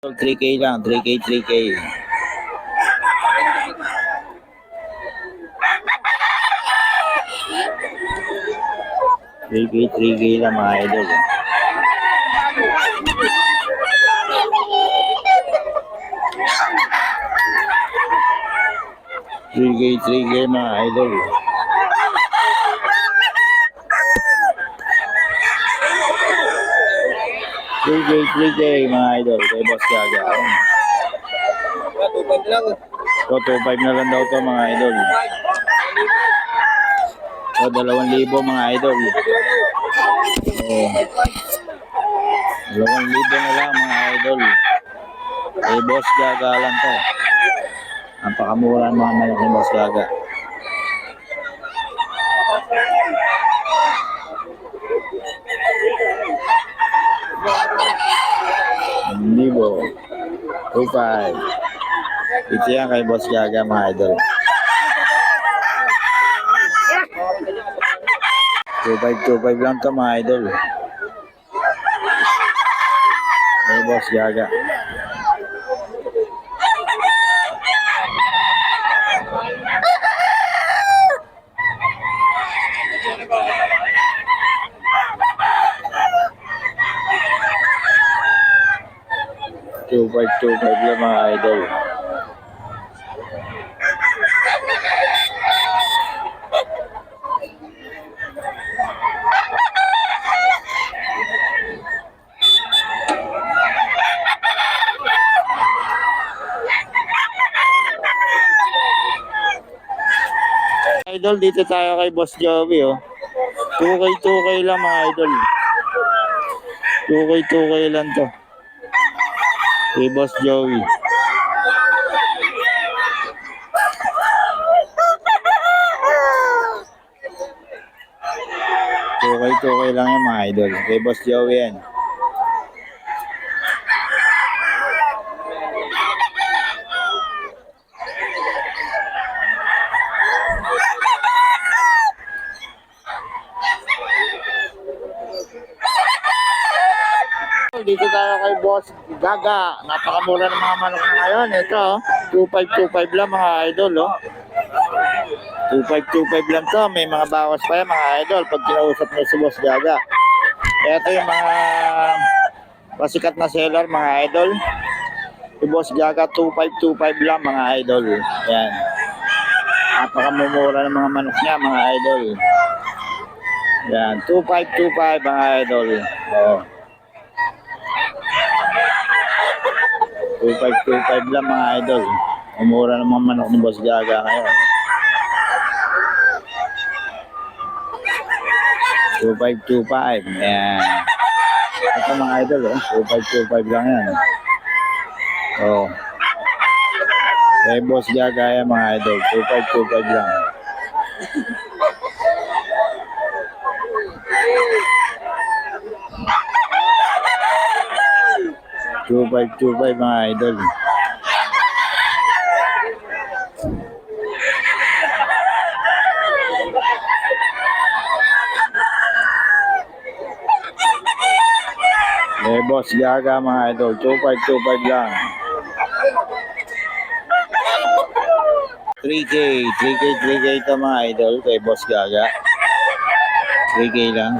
3K lang, 3K, 3K. 3K, 3K lang mga idol. 3K, 3K mga idol. 3K, 3K mga idol. Kay Boss Gaga. 2.5 lang. So, 2.5 na lang daw to mga idol. So, 2,000 mga idol. So, 2,000 na lang mga idol. Kay Boss Gaga lang to. Napakamura ang mga manok ni Boss Gaga. Libo. 2.5. Ito yan kay Boss Gaga mga idol. 2.5 lang to mga idol. Kay Boss Gaga. Two five lang mga idol. Idol, dito tayo kay Boss Joey, oh. 2K lang mga idol. 2K lang to. Kay Boss Joey. 2K lang yan mga idol. Kay Boss Joey yan. Dito tayo kay Boss Gaga. Napakamura ng mga manok na ngayon. Ito, 2.5 lang mga idol, oh. 2.5 lang to. May mga bawas pa yan mga idol pag kinausap nyo si Boss Gaga. Ito yung mga pasikat na seller mga idol. Si Boss Gaga 2.5 lang mga idol. Yan. Napakamumura ng mga manok niya mga idol. Yan, 2.5 mga idol. Oh. 2.5 lang mga idol. Umura ng mga manok ni Boss Gaga ngayon. 2.5. Yan. Ito mga idol, oh. 2.5 lang yan. Oh. Kay Boss Gaga yan mga idol. 2.5 lang. 2.5 mga idol. Kay Boss Gaga mga idol. 2.5 lang. 3K ito mga idol kay Boss Gaga. 3K lang.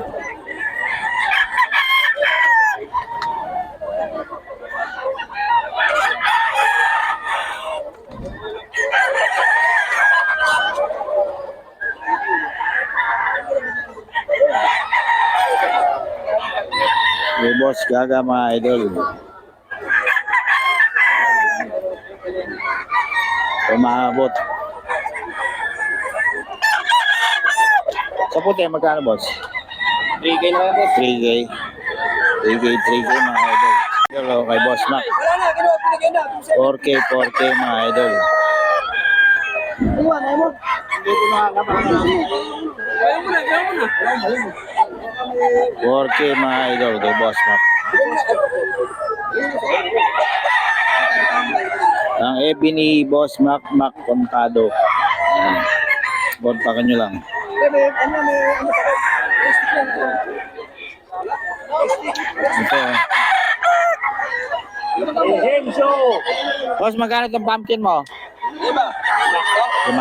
Kay Boss Gaga mga idol. Umaabot. Sa puti, magkano boss? 3K na lang, boss. 3K mga idol. Hello kay Boss Mac. Wala na, pinagyan na. 4K mga idol. Iwan, mo. Hindi ko nakakapagod. Kaya mo na. 4K mga idol kay Boss Mac. Ang FB ni Boss Mac Contado. Kontakin nyo lang. Ito. Boss, magkano itong pumpkin mo? 5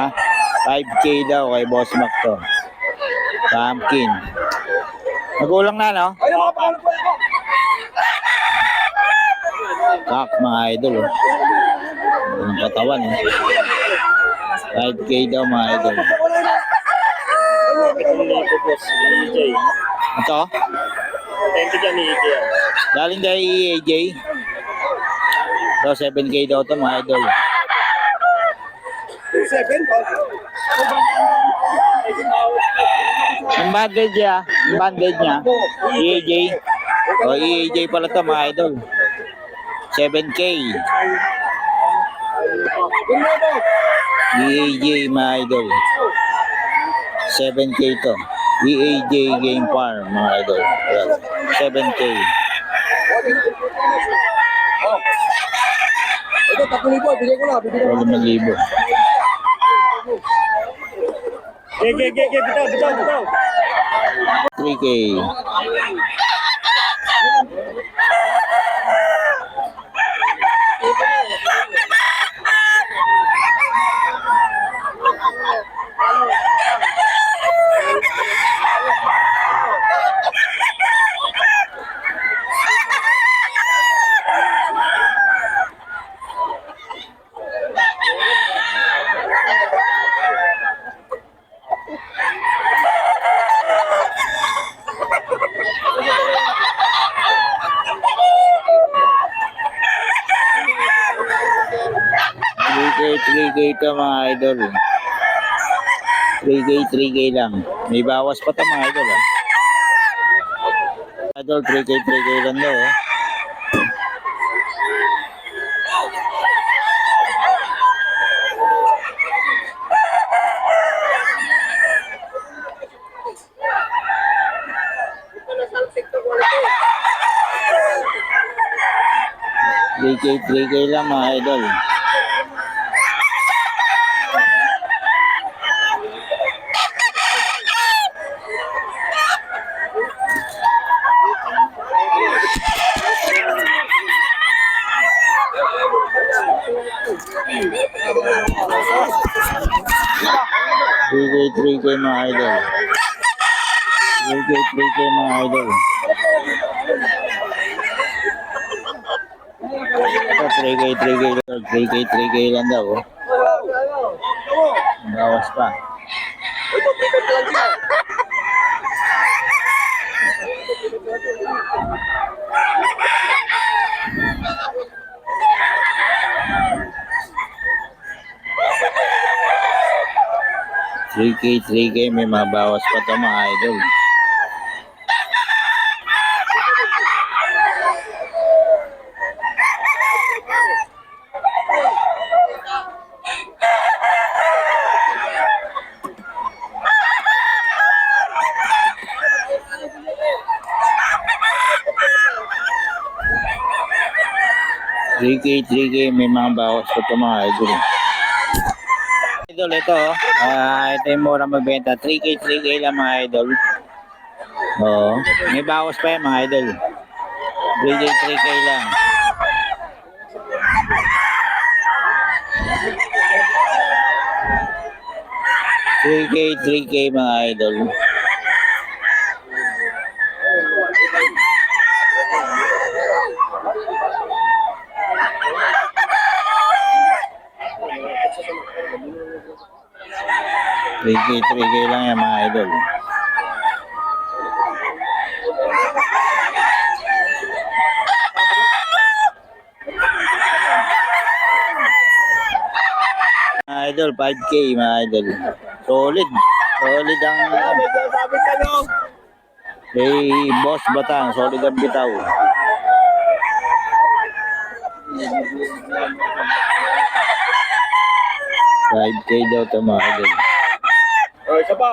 5K daw kay Boss Mac to. Pumpkin. Magulang na, no? Kak, mga idol, oh. Ang katawan, eh. 5K daw, mga idol. Ito? Galing kay AJ. Daw 7K daw to, mga idol. Yung bandage niya, EAJ. O, EAJ pala to, mga idol. 7K. EAJ, mga idol. 7K to. EAJ Game Farm, mga idol. 7K. Ito, 3,000. Bigay ko na. 5,000. Bitaw. 3K. K ito, mga idol. 3K lang. May bawas pa ito, mga idol. Idol, 3K lang daw. 3K lang, mga idol. Three K mga idol. 3K mga idol. Ito 3K lang daw. Oh. Bawas pa. Three K may mabawas pa to, mga idol. Three K may mga bawas pa to, mga idol. Idol, ito, ito yung mura magbenta. 3K lang, mga idol. Oo. May bawas pa yan, mga idol. 3K lang. Three K mga idol. Three K lang yan, mga idol. Mga idol, 5K, mga idol. Solid ang kay Boss Batang, solid ang bitaw. $5K daw ito, mga idol. Isa pa.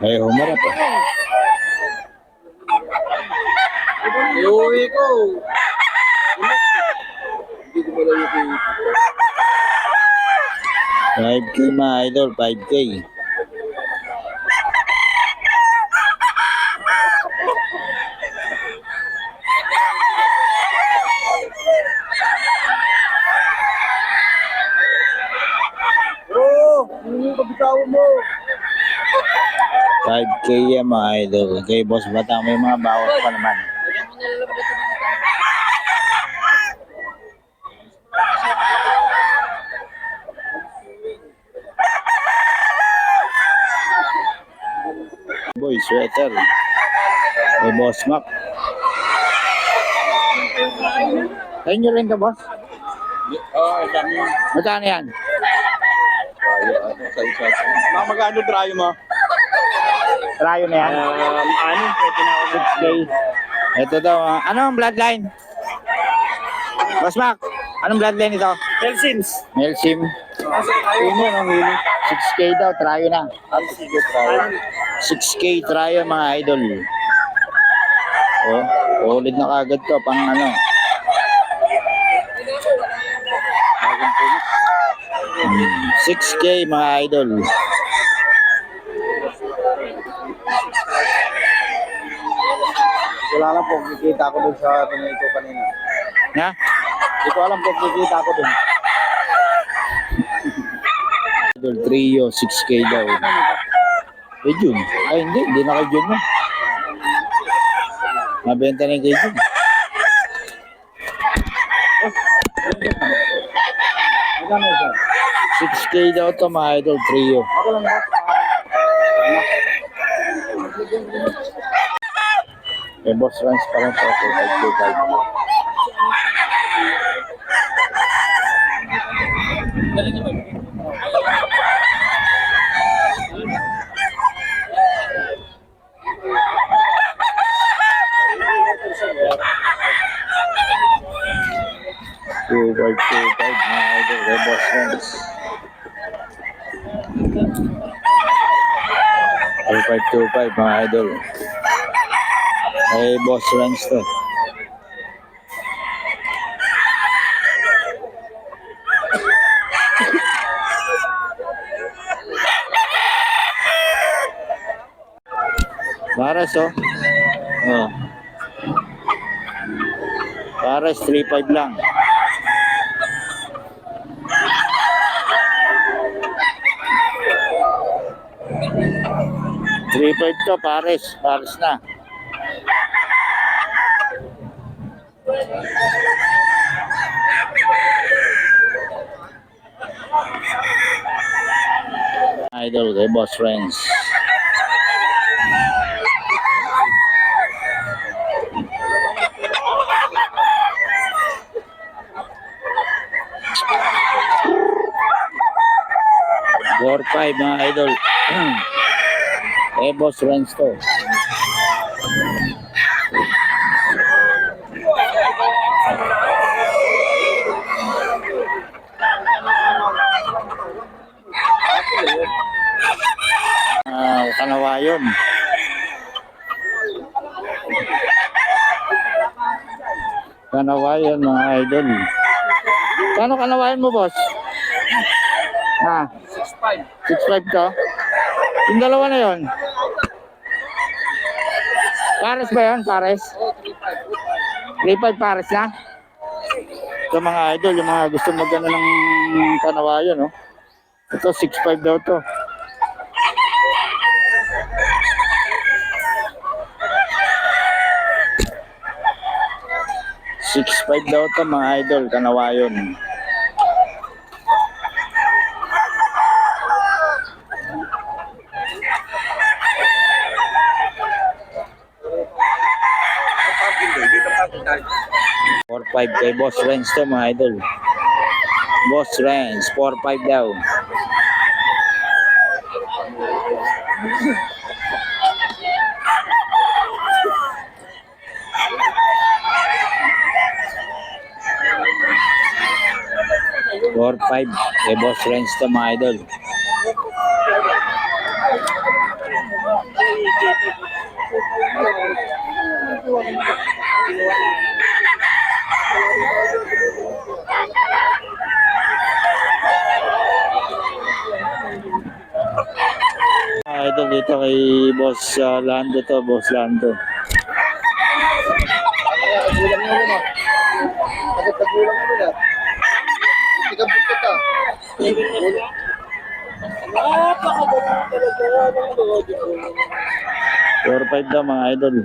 Ay, humarap ah. Iuwi ko. Hindi ko malayo ko. 5K mga idol, 5K. Oo, yung kabitawan mo. 5K yan mga idol. Kay Boss Batang may mga bawas pa naman. Boy, sweater. Kay Boss Mac. Ayun nyo rin ka, boss? Oo, dami. Magkano yan? Mga magkano trayo mo? Trayo na yan. Ano? Pwede na ako 6K. Ito daw. Ano ang bloodline? Boss Mac, anong bloodline ito? Helsims. Melsim. Ayun yun, ang huli. 6K daw, trayo na. Sige, trayo. 6K trayo mga idol. Oh, ulit na kagad to pang ano. 6K mga idol. Wala lang po, kikita ko dun sa ito kanina. Na? Hindi ko alam po, kikita ko dun. Idol trio 6K daw. Kay Jun. Ay hindi na kay Jun na. Mabenta na yung kay Jun. Magkano isa? 6K daw to mga idol trio. Ako lang ba? May boss runs pa lang sa 5K. Two five mga idol. May boss runs. 2525 mga idol. May boss runs to. Pares oh. Oh. Pares 3.5 lang. $3.5 to, Pares na. Idol kay Boss Friends. Four five mga idol. Boss Friends to. Kanawayon. Kanawayon mga idol. Kano kanawayon mo, boss? Ha? 6.5 to? Yung dalawa na yun? Pares ba yun? Pares? 3.5 pares na? Ito mga idol, yung mga gusto magano ng kanawayon, no? Ito 6.5 daw to. $6.5 daw to mga idol, kanawayon. Four five kay Boss Renz to mga idol. Boss Renz, 4.5 daw. Four five kay Boss Renz to mga idol. idol dito kay Boss Lando to, Boss Lando. Tagulang mo rin ah. Tagulang mo rin ah. Hindi ka buntot ah. Napakagaling talaga ng lodi ko. 4-5 daw mga idol.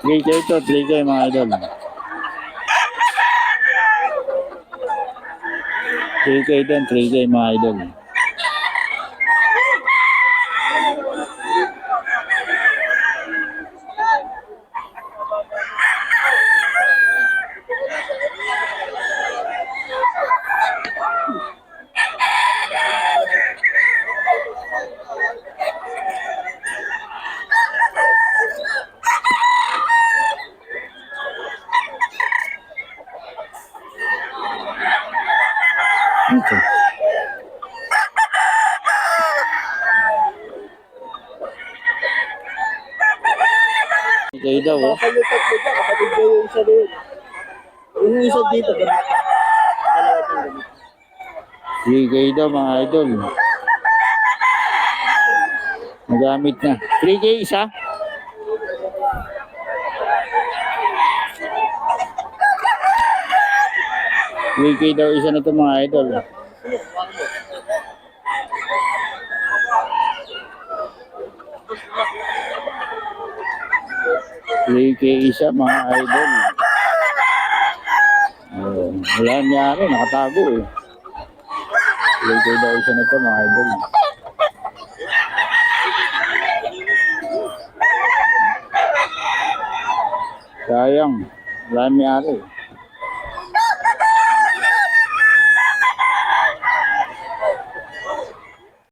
Three K to, 3K mga idol. 3K din, 3K mga idol. Ito. Okay daw, oh. Kapag yung tatlo dyan, kapatid ko yung isa doon. Yung isa dito, ganito. Dalawa dyan, ganito. 3K daw mga idol. Nagamit na. 3K isa? K daw isa na ito mga idol. K isa mga idol. Oh, wala nangyari, nakatago eh. K daw isa na ito mga idol. Sayang, wala nangyari.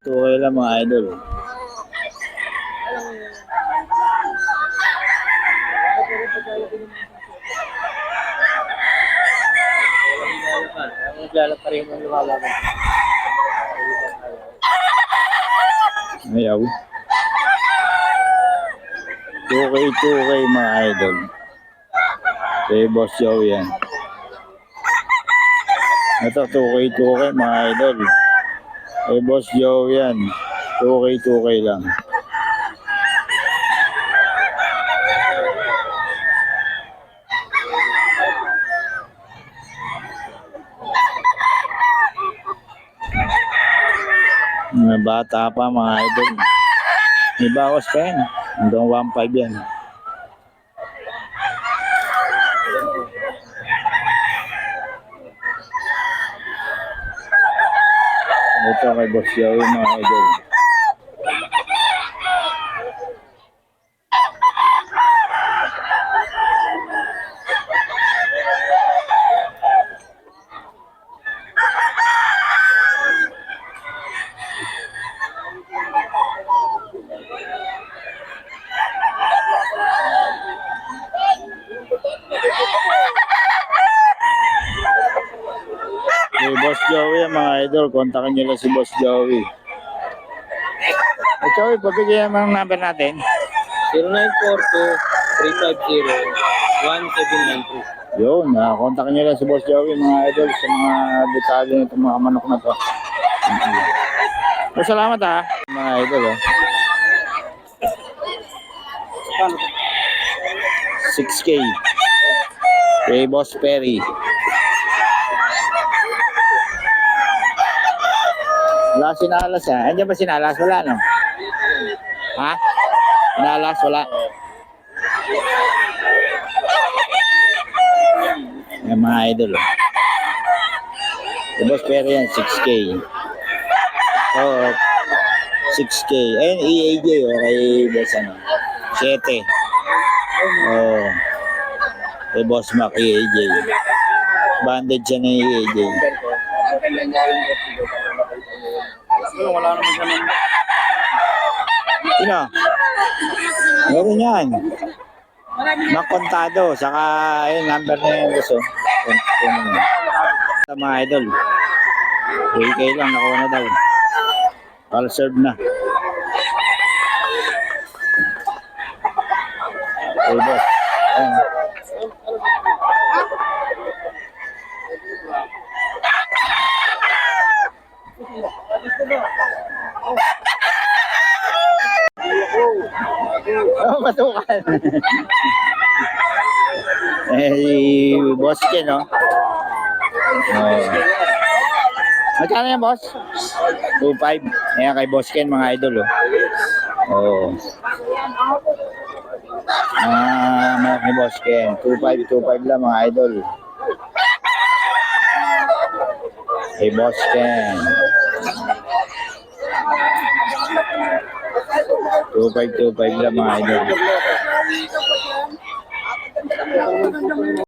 Ito okay lang mga idol. Maglalap pa rin yung lumalaban. Ayaw. 2K mga idol. Kay Boss Joe yan. Ito 2K mga idol. Kay Boss Joe yan. 2K lang. Mga bata pa mga idol. May bawas pa yan. Hanggang 1.5 yan. Ito kay Boss Joey mga idol. Hey, Boss Joey mga idol, kontakin nyo lang si Boss Joey. Hey, Joey, pabigyan mo ang number natin. 0942-350-1792. Yun, kontakin nyo lang si Boss Joey mga idol sa mga detalye nitong mga manok na to. Salamat ha, mga idol. 6K. Kay Boss Perry. Wala sinalas ha. Andiyan ba sinalas? Wala no? Ha? Sinalas? Wala. Yan mga idol. Kay Boss Perry yan, 6K. Oo. 6K. Ayun, EAJ o kay Boss ano. 7. Oo. Kay Boss Mac, EAJ. Banded siya na EAJ. Wala naman siya naman. Sino? Meron yan. Makontado. Saka yung number na yung gusto. Sa mga idol. 3K lang. Nakuha na daw. All served na. Okay, boss. Ayan. Oh, matukan. Boss Ken, no? Oh. Magkano yan, boss? 2.5. Ayan kay Boss Ken, mga idol, oh. Oh. Mga ni Boss Ken. 2.5 lang, mga idol. Kay Boss Ken. 2.5 lang, mga idol.